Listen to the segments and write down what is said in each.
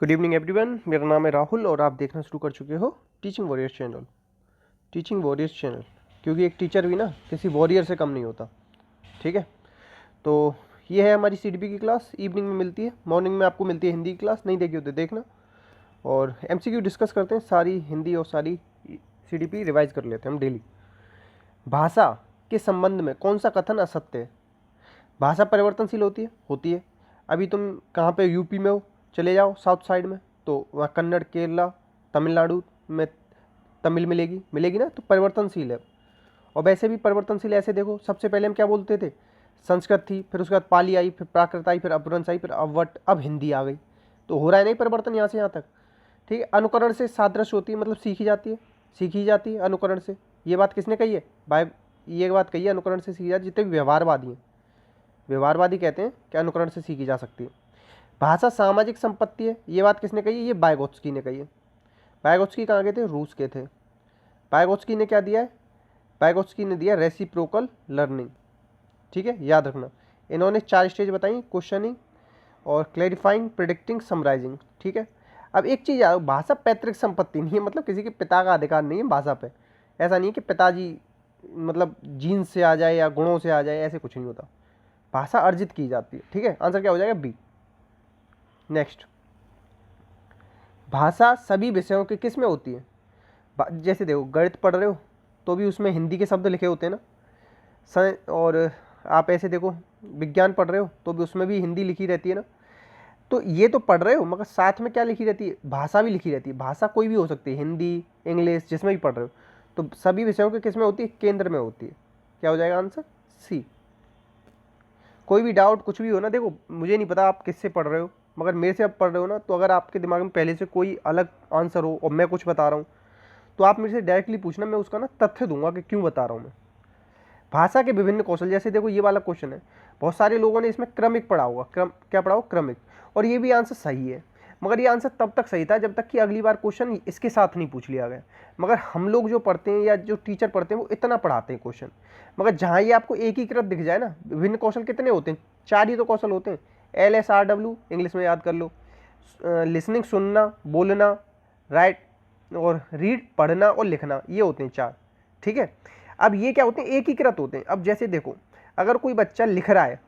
Good evening everyone, मेरा नाम है राहुल और आप देखना शुरू कर चुके हो teaching warriors channel. Teaching warriors channel क्योंकि एक टीचर भी ना किसी वॉरियर से कम नहीं होता। ठीक है, तो ये है हमारी सीडीपी की क्लास। इवनिंग में मिलती है, मॉर्निंग में आपको मिलती है हिंदी की क्लास। नहीं देखी हो तो देखना, और एमसीक्यू डिस्कस करते हैं। सारी हिंदी और सारी सीडीपी रिवाइज कर लेते हैं हम डेली। भाषा के संबंध में कौन सा कथन असत्य है? भाषा परिवर्तनशील होती है। अभी तुम कहाँ पे यूपी में हो, चले जाओ साउथ साइड में, तो वहाँ कन्नड़, केरला, तमिलनाडु में तमिल मिलेगी ना, तो परिवर्तनशील है। और वैसे भी परिवर्तनशील ऐसे देखो, सबसे पहले हम क्या बोलते थे? संस्कृत थी, फिर उसके बाद पाली आई, फिर प्राकृत आई, फिर अपभ्रंश आई, फिर अवट, अब हिंदी आ गई। तो हो रहा है नहीं परिवर्तन यहाँ से यहाँ तक। ठीक है, अनुकरण से सादृश्य होती है, मतलब सीखी जाती है अनुकरण से। ये बात किसने कही है? ये बात कही है, अनुकरण से सीखी जाती है। जितने भी व्यवहारवादी हैं, व्यवहारवादी कहते हैं कि अनुकरण से सीखी जा सकती है। भाषा सामाजिक संपत्ति है, ये बात किसने कही है? ये वाइगोत्स्की ने कही है। वाइगोत्स्की कहाँ के थे? रूस के थे। वाइगोत्स्की ने क्या दिया है? वाइगोत्स्की ने दिया रेसिप्रोकल लर्निंग। ठीक है, याद रखना। इन्होंने 4 स्टेज बताई: क्वेश्चनिंग और क्लैरिफाइंग, प्रिडिक्टिंग, समराइजिंग। ठीक है, अब एक चीज़ याद, भाषा पैतृक संपत्ति नहीं है, मतलब किसी के पिता का अधिकार नहीं है भाषा पे। ऐसा नहीं है कि पिताजी मतलब जीन से आ जाए या गुणों से आ जाए, ऐसे कुछ नहीं होता। भाषा अर्जित की जाती है। ठीक है, आंसर क्या हो जाएगा? बी। नेक्स्ट, भाषा सभी विषयों के किस में होती है? जैसे देखो, गणित पढ़ रहे हो तो भी उसमें हिंदी के शब्द लिखे होते हैं ना। और आप ऐसे देखो, विज्ञान पढ़ रहे हो तो भी उसमें भी हिंदी लिखी रहती है ना। तो ये तो पढ़ रहे हो, मगर साथ में क्या लिखी रहती है? भाषा भी लिखी रहती है। भाषा कोई भी हो सकती है, हिंदी, इंग्लिश, जिसमें भी पढ़ रहे हो। तो सभी विषयों के किस में होती है? केंद्र में होती है। क्या हो जाएगा आंसर? सी। कोई भी डाउट कुछ भी हो ना, देखो मुझे नहीं पता आप किससे पढ़ रहे हो, मगर मेरे से आप पढ़ रहे हो ना, तो अगर आपके दिमाग में पहले से कोई अलग आंसर हो और मैं कुछ बता रहा हूँ, तो आप मेरे से डायरेक्टली पूछना, मैं उसका ना तथ्य दूंगा कि क्यों बता रहा हूँ मैं। भाषा के विभिन्न कौशल, जैसे देखो ये वाला क्वेश्चन है, बहुत सारे लोगों ने इसमें क्रमिक पढ़ा होगा। क्या पढ़ा होगा? क्रमिक। और ये भी आंसर सही है, मगर ये आंसर तब तक सही था जब तक कि अगली बार क्वेश्चन इसके साथ नहीं पूछ लिया गया। मगर हम लोग जो पढ़ते हैं या जो टीचर पढ़ते हैं वो इतना पढ़ाते हैं क्वेश्चन, मगर जहाँ ये आपको एकीकृत दिख जाए ना, विभिन्न कौशल कितने होते हैं? 4 ही तो कौशल होते हैं। LSRW इंग्लिश में याद कर लो। लिसनिंग, सुनना, बोलना, राइट और रीड, पढ़ना और लिखना, ये होते हैं 4। ठीक है, अब ये क्या होते हैं? एकीकृत होते हैं। अब जैसे देखो, अगर कोई बच्चा लिख रहा है,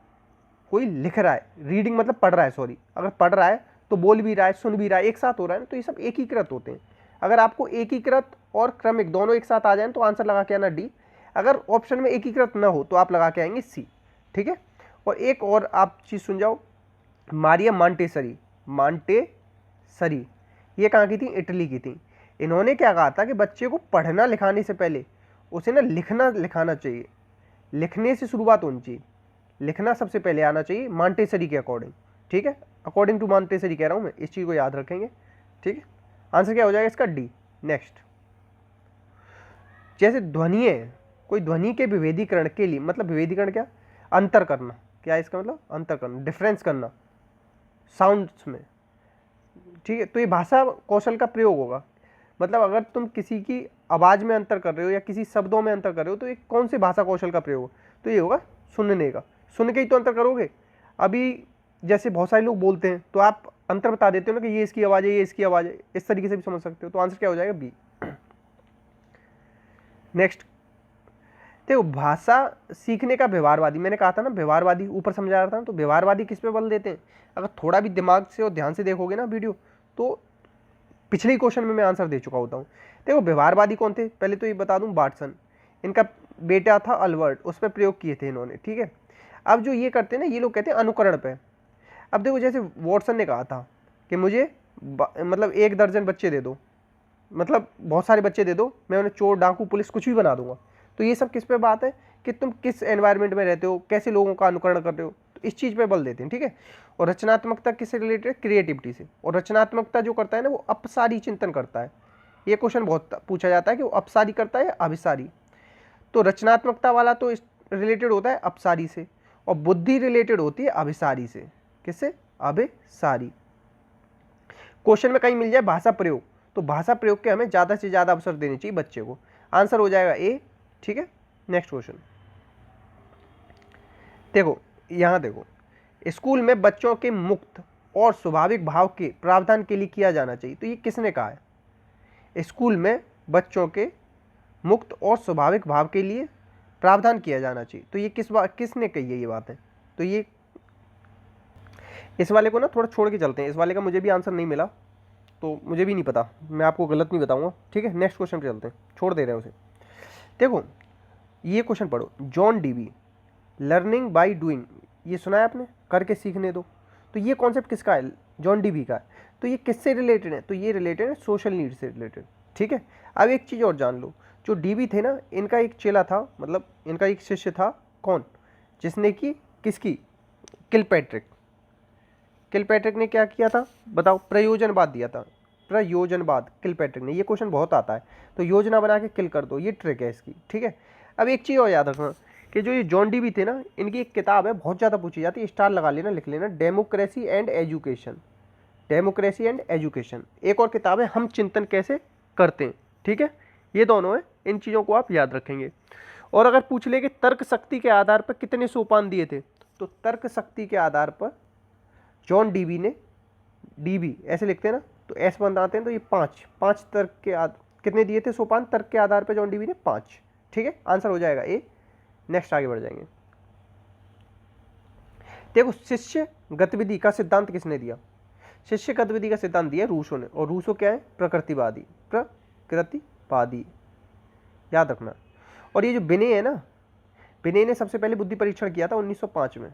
रीडिंग मतलब पढ़ रहा है, सॉरी, अगर पढ़ रहा है तो बोल भी रहा है, सुन भी रहा है, एक साथ हो रहा है ना, तो ये सब एकीकृत होते हैं। अगर आपको एकीकृत और क्रमिक दोनों एक साथ आ जाए तो आंसर लगा के आना डी। अगर ऑप्शन में एकीकृत ना हो तो आप लगा के आएंगे सी। ठीक है, और एक और आप चीज़ सुन जाओ, मारिया मांटेसरी, ये कहाँ की थी? इटली की थी। इन्होंने क्या कहा था कि बच्चे को पढ़ना लिखाने से पहले उसे ना लिखना लिखाना चाहिए, लिखने से शुरुआत होनी चाहिए, लिखना सबसे पहले आना चाहिए मांटेसरी के अकॉर्डिंग। ठीक है, अकॉर्डिंग टू मांटेसरी कह रहा हूँ मैं, इस चीज़ को याद रखेंगे। ठीक है, आंसर क्या हो जाएगा इसका? डी। नेक्स्ट, जैसे ध्वनि है, कोई ध्वनि के विभेदीकरण के लिए, मतलब विभेदीकरण क्या? अंतर करना। क्या है इसका मतलब? अंतर करना, डिफरेंस करना साउंड्स में। ठीक है, तो ये भाषा कौशल का प्रयोग होगा। मतलब अगर तुम किसी की आवाज़ में अंतर कर रहे हो या किसी शब्दों में अंतर कर रहे हो, तो ये कौन से भाषा कौशल का प्रयोग? तो ये होगा सुनने का। सुन के ही तो अंतर करोगे। अभी जैसे बहुत सारे लोग बोलते हैं तो आप अंतर बता देते हो ना कि ये इसकी आवाज़ है, ये इसकी आवाज़ है, इस तरीके से भी समझ सकते हो। तो आंसर क्या हो जाएगा? बी। नेक्स्ट, देखो भाषा सीखने का व्यवहारवादी, मैंने कहा था ना व्यवहारवादी, ऊपर समझा रहा था ना, तो व्यवहारवादी किस पे बल देते हैं? अगर थोड़ा भी दिमाग से और ध्यान से देखोगे ना वीडियो, तो पिछले ही क्वेश्चन में मैं आंसर दे चुका होता हूँ। देखो व्यवहारवादी कौन थे, पहले तो ये बता दूं, वाटसन, इनका बेटा था अल्बर्ट, उस पर प्रयोग किए थे इन्होंने। ठीक है, अब जो ये करते हैं ना, ये लोग कहते हैं अनुकरण पे। अब देखो, जैसे वाटसन ने कहा था कि मुझे मतलब 1 दर्जन बच्चे दे दो, मतलब बहुत सारे बच्चे दे दो, मैं उन्हें चोर, डाकू, पुलिस कुछ भी बना दूंगा। तो ये सब किस पे बात है कि तुम किस एनवायरनमेंट में रहते हो, कैसे लोगों का अनुकरण कर रहे हो, तो इस चीज़ पे बल देते हैं। ठीक है, और रचनात्मकता किससे रिलेटेड है? क्रिएटिविटी से। और रचनात्मकता जो करता है ना, वो अपसारी चिंतन करता है। ये क्वेश्चन बहुत पूछा जाता है कि वो अपसारी करता है या अभिसारी। तो रचनात्मकता वाला तो रिलेटेड होता है अपसारी से, और बुद्धि रिलेटेड होती है अभिसारी से। किससे? अभिसारी। क्वेश्चन में कहीं मिल जाए भाषा प्रयोग, तो भाषा प्रयोग के हमें ज़्यादा से ज़्यादा अवसर देने चाहिए बच्चे को। आंसर हो जाएगा ए। ठीक है, नेक्स्ट क्वेश्चन देखो, यहाँ देखो, स्कूल में बच्चों के मुक्त और स्वाभाविक भाव के प्रावधान के लिए किया जाना चाहिए। तो ये किसने कहा है? स्कूल में बच्चों के मुक्त और स्वाभाविक भाव के लिए प्रावधान किया जाना चाहिए। तो ये किसने कही है ये बात है? तो ये इस वाले को ना थोड़ा छोड़ के चलते हैं, इस वाले का मुझे भी आंसर नहीं मिला तो मुझे भी नहीं पता, मैं आपको गलत नहीं बताऊंगा, ठीक है। नेक्स्ट क्वेश्चन पे चलते हैं, छोड़ दे रहे हैं उसे। देखो ये क्वेश्चन पढ़ो, John Dewey learning by doing, ये सुना है आपने, करके सीखने दो। तो ये कॉन्सेप्ट किसका है? जॉन डीवी का है। तो ये किससे रिलेटेड है? तो ये रिलेटेड है सोशल नीड से रिलेटेड, ठीक है। अब एक चीज़ और जान लो, जो डीवी थे ना, इनका एक चेला था, मतलब इनका एक शिष्य था, कौन? जिसने कि किसकी? किलपैट्रिक। किलपैट्रिक ने क्या किया था बताओ? प्रयोजनवाद दिया था, प्रयोजनवाद किलपैट्रिक ने। ये क्वेश्चन बहुत आता है, तो योजना बना के किल कर दो, ये ट्रिक है इसकी, ठीक है। अब एक चीज़ और याद रखना कि जो ये जॉन डीवी थे ना, इनकी एक किताब है, बहुत ज़्यादा पूछी जाती है, स्टार लगा लेना, लिख लेना, democracy and education, democracy and education. एक और किताब है, हम चिंतन कैसे करते हैं, ठीक है। ये दोनों है, इन चीज़ों को आप याद रखेंगे। और अगर पूछ ले कि तर्क शक्ति के आधार पर कितने सोपान दिए थे, तो तर्क शक्ति के आधार पर जॉन डीवी ने, डीवी ऐसे लिखते हैं ना, तो एस बनाते हैं, तो ये पाँच तर्क के कितने दिए थे सोपान तर्क के आधार पर? जॉन डीवी ने 5, ठीक है। आंसर हो जाएगा ए। नेक्स्ट आगे बढ़ जाएंगे। देखो शिष्य गतिविधि का सिद्धांत किसने दिया? शिष्य गतिविधि का सिद्धांत दिया रूसो ने, और रूसो क्या है? प्रकृतिवादी, प्रकृतिवादी, याद रखना। और ये जो बिने है ना, बिने ने सबसे पहले बुद्धि परीक्षण किया था 1905 में,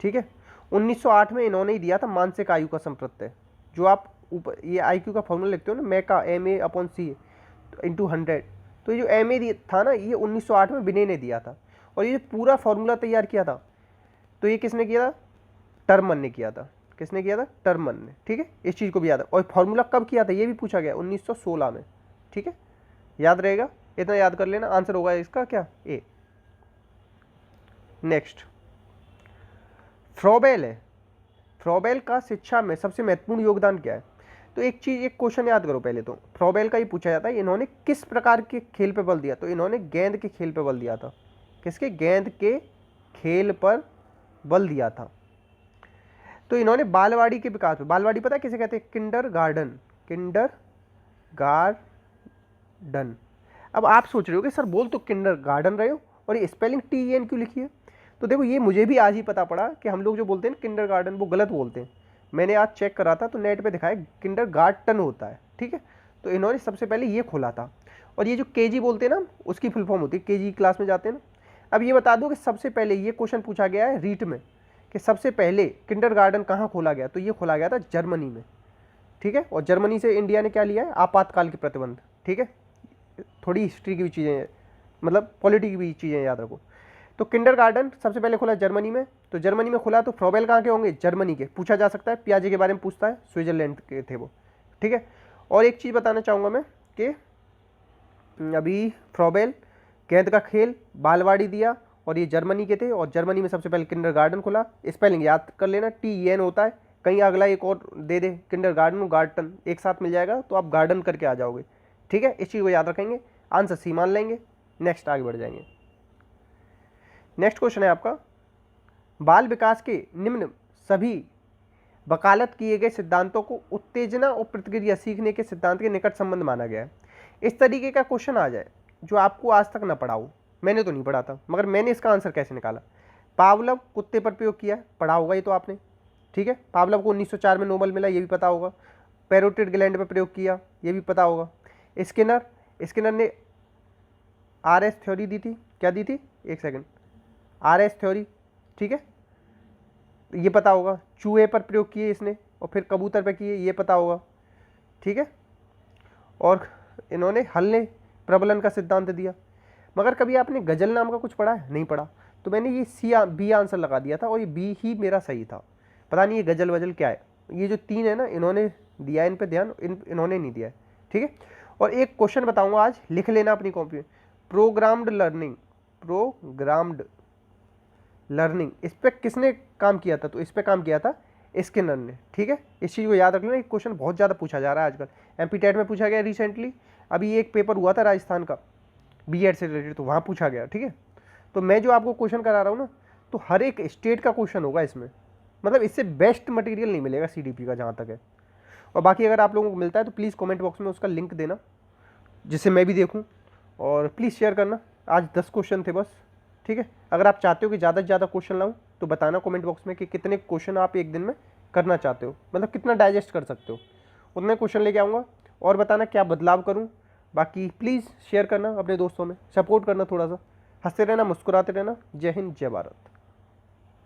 ठीक है। 1908 में इन्होंने ही दिया था मानसिक आयु का संप्रत्यय, जो आप ऊपर ये IQ का फॉर्मूला लिखते हो ना, मैका MA/C × 100। तो ये जो MA था ना, ये 1908 में बिने ने दिया था। और ये जो पूरा फॉर्मूला तैयार किया था, तो ये किसने किया था? टर्मन ने किया था। किसने किया था? टर्मन ने, ठीक है। इस चीज़ को भी याद है। और फॉर्मूला कब किया था ये भी पूछा गया, 1916 में, ठीक है। याद रहेगा, इतना याद कर लेना। आंसर होगा इसका क्या? ए। नेक्स्ट फ्रॉबेल है। फ्रॉबेल का शिक्षा में सबसे महत्वपूर्ण योगदान क्या है? तो एक चीज़, एक क्वेश्चन याद करो पहले तो, फ्रॉबेल का ही पूछा जाता है, इन्होंने किस प्रकार के खेल पे बल दिया? तो इन्होंने गेंद के खेल पे बल दिया था। किसके? गेंद के खेल पर बल दिया था। तो इन्होंने बालवाड़ी के विकास पे, बालवाड़ी पता है किसे कहते हैं? Kinder garden, Kinder garden. अब आप सोच रहे हो कि सर बोल तो किंडर गार्डन रहे हो, और ये स्पेलिंग TEN क्यों लिखी है? तो देखो ये मुझे भी आज ही पता पड़ा कि हम लोग जो बोलते हैं किंडर गार्डन, वो गलत बोलते हैं। मैंने आज चेक करा था तो नेट पे दिखाया किंडर गार्डन होता है, ठीक है। तो इन्होंने सबसे पहले ये खोला था। और ये जो KG बोलते हैं ना, उसकी फुल फॉर्म होती है, KG क्लास में जाते हैं ना। अब ये बता दो कि सबसे पहले ये क्वेश्चन पूछा गया है रीट में कि सबसे पहले किंडर गार्डन कहाँ खोला गया? तो ये खोला गया था जर्मनी में, ठीक है। और जर्मनी से इंडिया ने क्या लिया है? आपातकाल के प्रतिबंध, ठीक है। थोड़ी हिस्ट्री की भी चीज़ें, मतलब पॉलिटी की भी चीज़ें याद रखो। तो किंडर गार्डन सबसे पहले खुला जर्मनी में। तो जर्मनी में खुला, तो फ्रॉबेल कहाँ के होंगे? जर्मनी के। पूछा जा सकता है, पियाजे के बारे में पूछता है, स्विट्जरलैंड के थे वो, ठीक है। और एक चीज़ बताना चाहूँगा मैं कि अभी फ्रॉबेल गेंद का खेल, बालवाड़ी दिया, और ये जर्मनी के थे। और जर्मनी में सबसे पहले किंडर गार्डन खुला। स्पेलिंग याद कर लेना, TEN होता है। कहीं अगला एक और दे दे, किंडर गार्डन गार्डन एक साथ मिल जाएगा, तो आप गार्डन करके आ जाओगे, ठीक है। इस चीज़ को याद रखेंगे, आंसर सी मान लेंगे। नेक्स्ट आगे बढ़ जाएंगे। नेक्स्ट क्वेश्चन है आपका, बाल विकास के निम्न सभी वकालत किए गए सिद्धांतों को उत्तेजना और प्रतिक्रिया सीखने के सिद्धांत के निकट संबंध माना गया है। इस तरीके का क्वेश्चन आ जाए जो आपको आज तक ना पढ़ा हो, मैंने तो नहीं पढ़ा था, मगर मैंने इसका आंसर कैसे निकाला? पावलव कुत्ते पर प्रयोग किया, पढ़ा होगा ये तो आपने, ठीक है। पावलव को 1904 में नोबेल मिला, ये भी पता होगा। पैरोटिड ग्लैंड पर प्रयोग किया, ये भी पता होगा। स्किनर ने RS थ्योरी दी थी, क्या दी थी? एक सेकंड, RS थ्योरी, ठीक है, ये पता होगा। चूहे पर प्रयोग किए इसने, और फिर कबूतर पर किए, ये पता होगा, ठीक है। और इन्होंने हल ने प्रबलन का सिद्धांत दिया। मगर कभी आपने गजल नाम का कुछ पढ़ा है? नहीं पढ़ा। तो मैंने ये B आंसर लगा दिया था, और ये B ही मेरा सही था। पता नहीं ये गजल वजल क्या है। ये जो 3 है ना, इन्होंने दिया है इन पे ध्यान, इन्होंने नहीं दिया है, ठीक है। और एक क्वेश्चन बताऊंगा आज, लिख लेना अपनी कॉपी में, प्रोग्राम्ड लर्निंग, इस पर किसने काम किया था? तो इस पर काम किया था स्किनर ने, ठीक है। इस चीज़ को याद रख लेना, एक क्वेश्चन बहुत ज़्यादा पूछा जा रहा है आजकल। MPTET में पूछा गया रिसेंटली, अभी एक पेपर हुआ था राजस्थान का B.Ed से रिलेटेड, तो वहाँ पूछा गया, ठीक है। तो मैं जो आपको क्वेश्चन करा रहा हूँ ना, तो हर एक स्टेट का क्वेश्चन होगा इसमें, मतलब इससे बेस्ट मटेरियल नहीं मिलेगा CDP का जहाँ तक है। और बाकी अगर आप लोगों को मिलता है तो प्लीज़ कमेंट बॉक्स में उसका लिंक देना, जिससे मैं भी देखूँ, और प्लीज़ शेयर करना। आज 10 क्वेश्चन थे बस, ठीक है। अगर आप चाहते हो कि ज़्यादा से ज़्यादा क्वेश्चन लाऊं तो बताना कमेंट बॉक्स में कि कितने क्वेश्चन आप एक दिन में करना चाहते हो, मतलब कितना डाइजेस्ट कर सकते हो, उतने क्वेश्चन लेके आऊँगा। और बताना क्या बदलाव करूँ। बाकी प्लीज़ शेयर करना अपने दोस्तों में, सपोर्ट करना, थोड़ा सा हंसते रहना, मुस्कुराते रहना। जय हिंद, जय भारत।